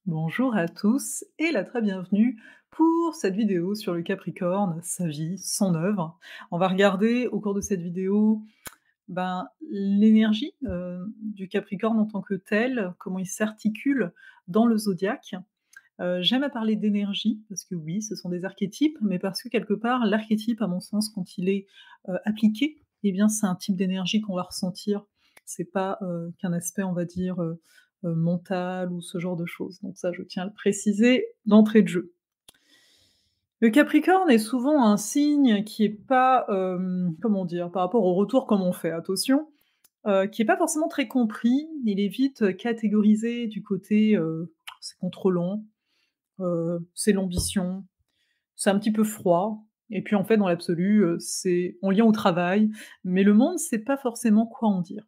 Bonjour à tous et la très bienvenue pour cette vidéo sur le Capricorne, sa vie, son œuvre. On va regarder au cours de cette vidéo l'énergie du Capricorne en tant que tel, comment il s'articule dans le zodiaque. J'aime à parler d'énergie parce que oui, ce sont des archétypes, mais parce que quelque part, l'archétype, à mon sens, quand il est appliqué, eh bien, c'est un type d'énergie qu'on va ressentir. C'est pas qu'un aspect, on va dire, mental ou ce genre de choses. Donc ça, je tiens à le préciser d'entrée de jeu. Le Capricorne est souvent un signe qui est pas, comment dire? Par rapport au retour comme on fait, attention, qui est pas forcément très compris. Il est vite catégorisé du côté, c'est contrôlant, c'est l'ambition, c'est un petit peu froid et puis en fait dans l'absolu, c'est on lien au travail, mais le monde sait pas forcément quoi en dire.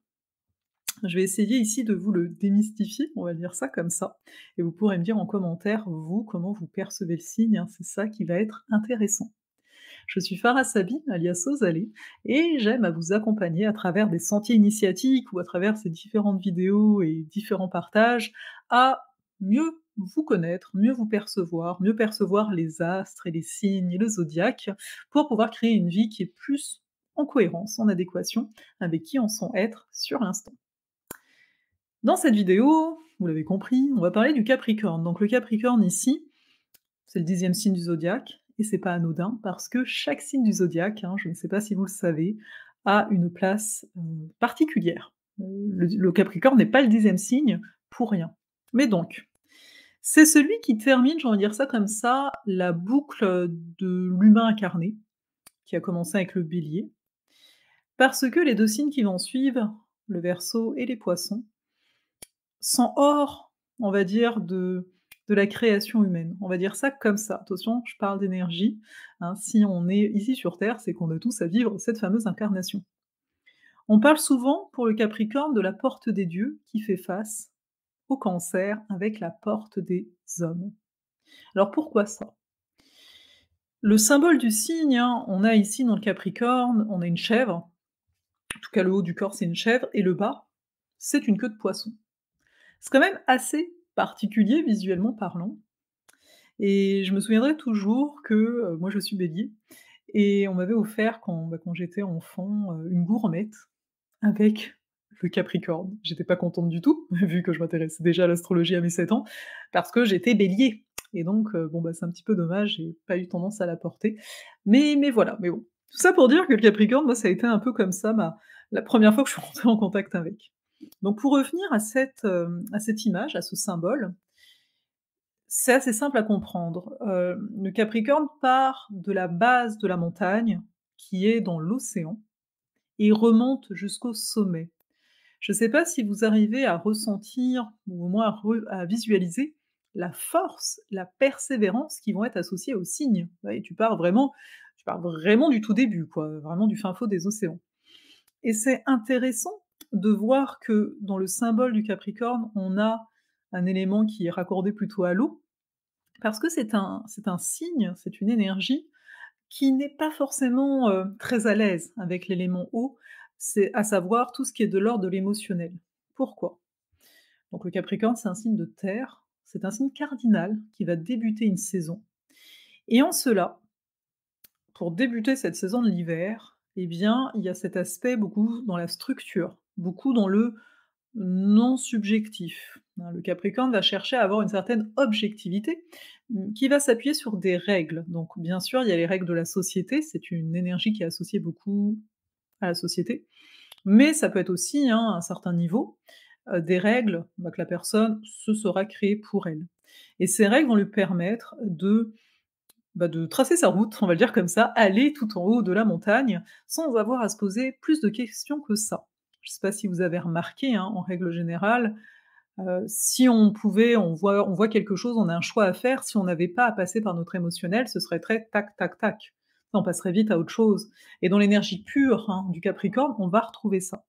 Je vais essayer ici de vous le démystifier, on va dire ça comme ça, et vous pourrez me dire en commentaire, vous, comment vous percevez le signe, hein, c'est ça qui va être intéressant. Je suis Farah Sabine, alias Ozalé, et j'aime à vous accompagner à travers des sentiers initiatiques ou à travers ces différentes vidéos et différents partages à mieux vous connaître, mieux vous percevoir, mieux percevoir les astres et les signes et le zodiaque pour pouvoir créer une vie qui est plus en cohérence, en adéquation avec qui on sent être sur l'instant. Dans cette vidéo, vous l'avez compris, on va parler du Capricorne. Donc le Capricorne ici, c'est le 10e signe du zodiaque, et c'est pas anodin parce que chaque signe du zodiaque, hein, je ne sais pas si vous le savez, a une place, particulière. Le Capricorne n'est pas le 10e signe pour rien. Mais donc, c'est celui qui termine, j'ai envie de dire ça comme ça, la boucle, de l'humain incarné, qui a commencé avec le Bélier, parce que les 2 signes qui vont suivre, le Verseau et les Poissons, sont hors, on va dire, de la création humaine. On va dire ça comme ça. Attention, je parle d'énergie, hein, si on est ici sur Terre, c'est qu'on a tous à vivre cette fameuse incarnation. On parle souvent, pour le Capricorne, de la porte des dieux qui fait face au Cancer avec la porte des hommes. Alors pourquoi ça? Le symbole du signe, hein, on a ici dans le Capricorne, on a une chèvre, en tout cas le haut du corps c'est une chèvre, et le bas, c'est une queue de poisson. C'est quand même assez particulier visuellement parlant. Et je me souviendrai toujours que, moi je suis Bélier et on m'avait offert quand j'étais enfant, une gourmette avec le Capricorne. J'étais pas contente du tout, vu que je m'intéressais déjà à l'astrologie à mes 7 ans, parce que j'étais Bélier et donc c'est un petit peu dommage, j'ai pas eu tendance à la porter. Mais voilà, mais bon. Tout ça pour dire que le Capricorne, moi ça a été un peu comme ça la première fois que je suis rentrée en contact avec. Donc pour revenir à cette image, à ce symbole, c'est assez simple à comprendre. Le Capricorne part de la base de la montagne, qui est dans l'océan, et remonte jusqu'au sommet. Je ne sais pas si vous arrivez à ressentir, ou au moins à visualiser la force, la persévérance qui vont être associées aux signes. Ouais, tu pars vraiment du tout début, quoi, vraiment du fin fond des océans. Et c'est intéressant de voir que dans le symbole du Capricorne, on a un élément qui est raccordé plutôt à l'eau, parce que c'est un signe, c'est une énergie qui n'est pas forcément, très à l'aise avec l'élément eau, c'est à savoir tout ce qui est de l'ordre de l'émotionnel. Pourquoi? Donc le Capricorne, c'est un signe de terre, c'est un signe cardinal qui va débuter une saison et en cela, pour débuter cette saison de l'hiver, eh bien, il y a cet aspect beaucoup dans la structure, beaucoup dans le non subjectif, hein. Le Capricorne va chercher à avoir une certaine objectivité, qui va s'appuyer sur des règles. Donc bien sûr, il y a les règles de la société, c'est une énergie qui est associée beaucoup à la société, mais ça peut être aussi, hein, à un certain niveau, des règles, que la personne se sera créée pour elle. Et ces règles vont lui permettre de tracer sa route, on va le dire comme ça, aller tout en haut de la montagne, sans avoir à se poser plus de questions que ça. Je sais pas si vous avez remarqué, hein, en règle générale, si on voit quelque chose, on a un choix à faire, si on n'avait pas à passer par notre émotionnel, ce serait très tac, tac, tac. On passerait vite à autre chose et dans l'énergie pure, hein, du Capricorne, on va retrouver ça.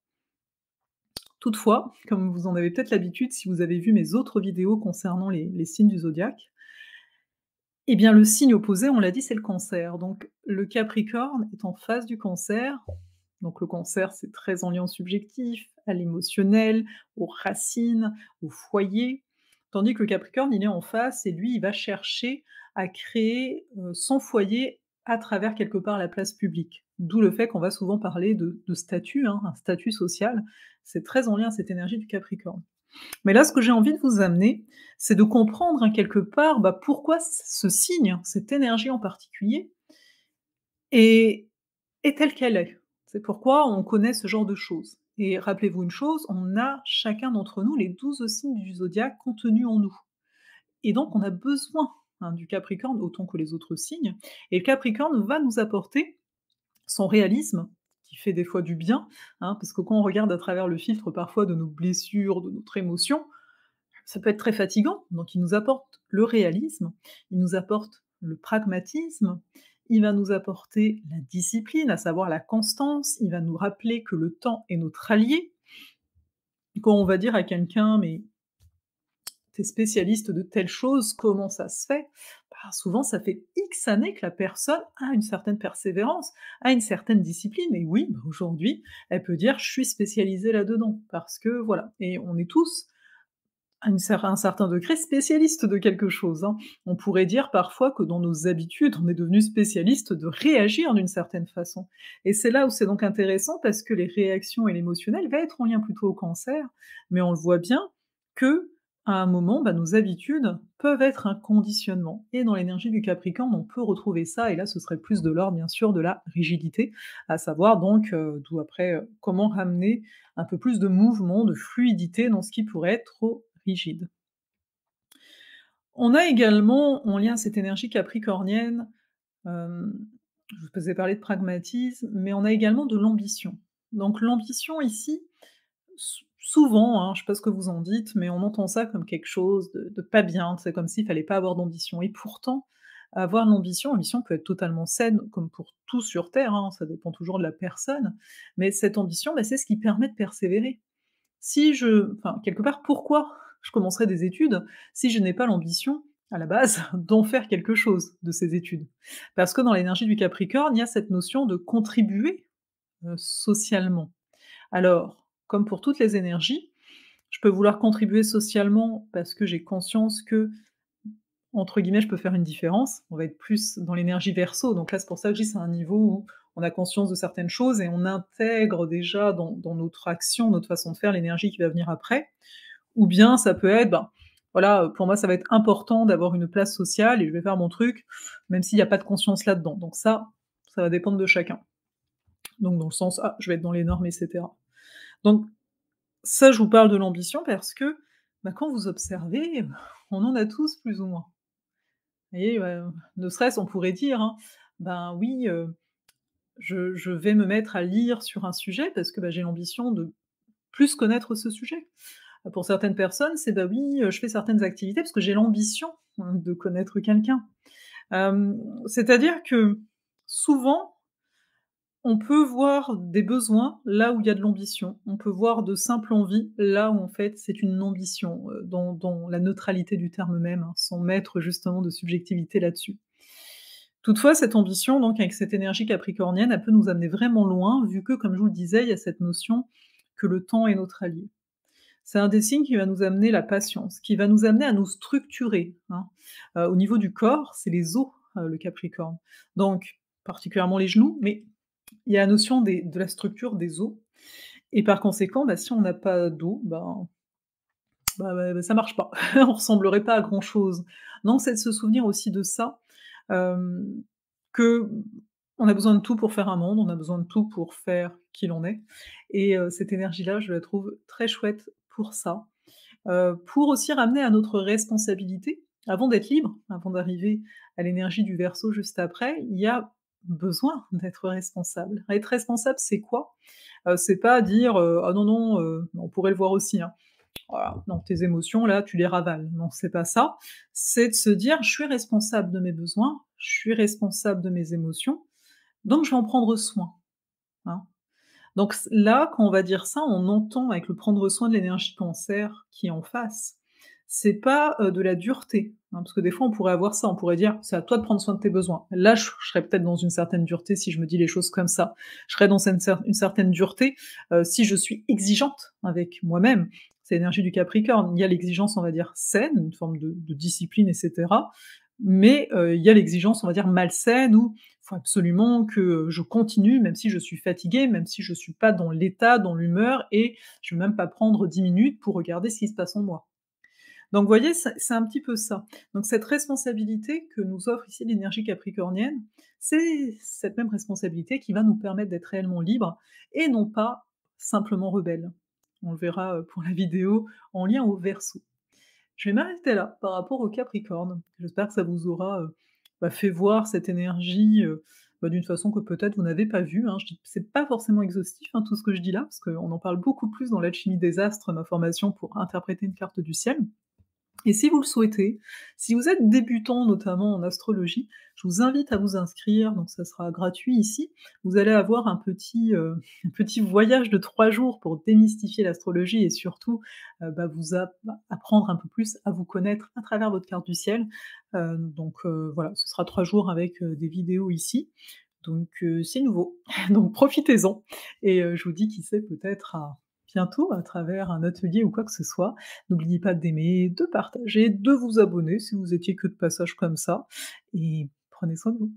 Toutefois, comme vous en avez peut-être l'habitude si vous avez vu mes autres vidéos concernant les signes du zodiaque, eh bien le signe opposé, on l'a dit, c'est le Cancer. Donc le Capricorne est en face du Cancer, donc le Cancer, c'est très en lien au subjectif, à l'émotionnel, aux racines, au foyer. Tandis que le Capricorne, il est en face et lui, il va chercher à créer, son foyer à travers quelque part la place publique. D'où le fait qu'on va souvent parler de statut, hein, un statut social. C'est très en lien cette énergie du Capricorne. Mais là, ce que j'ai envie de vous amener, c'est de comprendre, hein, quelque part, bah, pourquoi ce signe, cette énergie en particulier est est telle qu'elle est. C'est pourquoi on connaît ce genre de choses. Et rappelez-vous une chose, on a chacun d'entre nous les 12 signes du zodiaque contenus en nous. Et donc on a besoin, hein, du Capricorne autant que les autres signes. Et le Capricorne va nous apporter son réalisme, qui fait des fois du bien, hein, parce que quand on regarde à travers le filtre parfois de nos blessures, de notre émotion, ça peut être très fatigant. Donc il nous apporte le réalisme, il nous apporte le pragmatisme, il va nous apporter la discipline, à savoir la constance, il va nous rappeler que le temps est notre allié. Quand on va dire à quelqu'un: «Mais tu es spécialiste de telle chose, comment ça se fait?» Bah, souvent ça fait X années que la personne a une certaine persévérance, a une certaine discipline et oui, bah, aujourd'hui, elle peut dire: «Je suis spécialisée là-dedans» parce que voilà et on est tous à un certain degré, spécialiste de quelque chose, hein. On pourrait dire parfois que dans nos habitudes, on est devenu spécialiste de réagir d'une certaine façon. Et c'est là où c'est donc intéressant parce que les réactions et l'émotionnel va être en lien plutôt au Cancer, mais on le voit bien que à un moment, bah, nos habitudes peuvent être un conditionnement. Et dans l'énergie du Capricorne, on peut retrouver ça, et là ce serait plus de l'ordre bien sûr de la rigidité, à savoir donc, d'où après, comment ramener un peu plus de mouvement, de fluidité dans ce qui pourrait être trop rigide. On a également, en lien à cette énergie capricornienne, hem, je vous ai parlé de pragmatisme, mais on a également de l'ambition. Donc l'ambition ici, souvent, hein, je sais pas ce que vous en dites, mais on entend ça comme quelque chose de pas bien, c'est comme s'il fallait pas avoir d'ambition et pourtant, avoir l'ambition peut être totalement saine, comme pour tout sur terre, hein, ça dépend toujours de la personne, mais cette ambition, bah, c'est ce qui permet de persévérer. Si je enfin, quelque part, pourquoi je commencerais des études si je n'ai pas l'ambition, à la base, d'en faire quelque chose de ces études? Parce que dans l'énergie du Capricorne, il y a cette notion de contribuer, socialement. Alors, comme pour toutes les énergies, je peux vouloir contribuer socialement parce que j'ai conscience que, entre guillemets, «je peux faire une différence». On va être plus dans l'énergie Verseau, donc là, c'est pour ça que je dis c'est un niveau où on a conscience de certaines choses et on intègre déjà dans notre action, notre façon de faire, l'énergie qui va venir après. Ou bien ça peut être, ben, voilà, pour moi, ça va être important d'avoir une place sociale et je vais faire mon truc, même s'il y a pas de conscience là-dedans. Donc ça va dépendre de chacun. Donc dans le sens: «Ah, je vais être dans les normes» et cetera. Donc ça, je vous parle de l'ambition parce que, bah, quand vous observez, on en a tous plus ou moins. Vous voyez, ne serait-ce, on pourrait dire, hein, ben oui, je vais me mettre à lire sur un sujet parce que, bah, j'ai l'ambition de plus connaître ce sujet. Pour certaines personnes, c'est, bah, oui, je fais certaines activités parce que j'ai l'ambition, de connaître quelqu'un. C'est-à-dire que, souvent, on peut voir des besoins là où il y a de l'ambition. On peut voir de simples envies là où en fait c'est une ambition, dans la neutralité du terme même, hein, sans mettre justement de subjectivité là-dessus. Toutefois, cette ambition donc avec cette énergie capricornienne, elle peut nous amener vraiment loin vu que, comme je vous le disais, il y a cette notion que le temps est notre allié. C'est un des signes qui va nous amener la patience, qui va nous amener à nous structurer, hein. Au niveau du corps, c'est les os, le Capricorne. Donc particulièrement les genoux, mais il y a la notion de la structure des os et par conséquent, bah, si on n'a pas d'os, ça marche pas. On ressemblerait pas à grand chose. Donc c'est de se souvenir aussi de ça, hem, que on a besoin de tout pour faire un monde, on a besoin de tout pour faire qui l'on est et cette énergie-là, je la trouve très chouette pour ça. Pour aussi ramener à notre responsabilité. Avant d'être libre, avant d'arriver à l'énergie du Verseau juste après, il y a besoin d'être responsable. Être responsable, c'est quoi? C'est pas dire, «Ah non, non», on pourrait le voir aussi, hein. Voilà, non, tes émotions là, tu les ravales. Non, c'est pas ça. C'est de se dire: «Je suis responsable de mes besoins, je suis responsable de mes émotions, donc je vais en prendre soin», hein. Donc là, quand on va dire ça, on entend avec le prendre soin de l'énergie Cancer qui est en face. C'est pas, de la dureté, hein, parce que des fois on pourrait avoir ça, on pourrait dire: «C'est à toi de prendre soin de tes besoins». Là, je serais peut-être dans une certaine dureté si je me dis les choses comme ça. Je serais dans une certaine dureté, si je suis exigeante avec moi-même. c'est l'énergie du Capricorne. Il y a l'exigence, on va dire, saine, une forme de discipline et cetera, mais il y a l'exigence, on va dire, malsaine où il faut absolument que, je continue même si je suis fatiguée, même si je suis pas dans l'état, dans l'humeur et je vais même pas prendre 10 minutes pour regarder ce qui se passe en moi. Donc vous voyez, c'est un petit peu ça. Donc cette responsabilité que nous offre ici l'énergie capricornienne, c'est cette même responsabilité qui va nous permettre d'être réellement libres et non pas simplement rebelles. On le verra, pour la vidéo en lien au Verseau. Je vais m'arrêter là par rapport au Capricorne. J'espère que ça vous aura, fait voir cette énergie, d'une façon que peut-être vous n'avez pas vue, hein. Je dis c'est pas forcément exhaustif, hein, tout ce que je dis là, parce qu'on en parle beaucoup plus dans l'alchimie des astres, ma formation pour interpréter une carte du ciel. Et si vous le souhaitez, si vous êtes débutant notamment en astrologie, je vous invite à vous inscrire, donc ça sera gratuit ici. Vous allez avoir un petit voyage de 3 jours pour démystifier l'astrologie et surtout, vous apprendre un peu plus à vous connaître à travers votre carte du ciel. Voilà, ce sera 3 jours avec, des vidéos ici. C'est nouveau, donc profitez-en et je vous dis qui sait peut-être à bientôt à travers un atelier ou quoi que ce soit. N'oubliez pas d'aimer, de partager, de vous abonner si vous étiez que de passage comme ça et prenez soin de vous.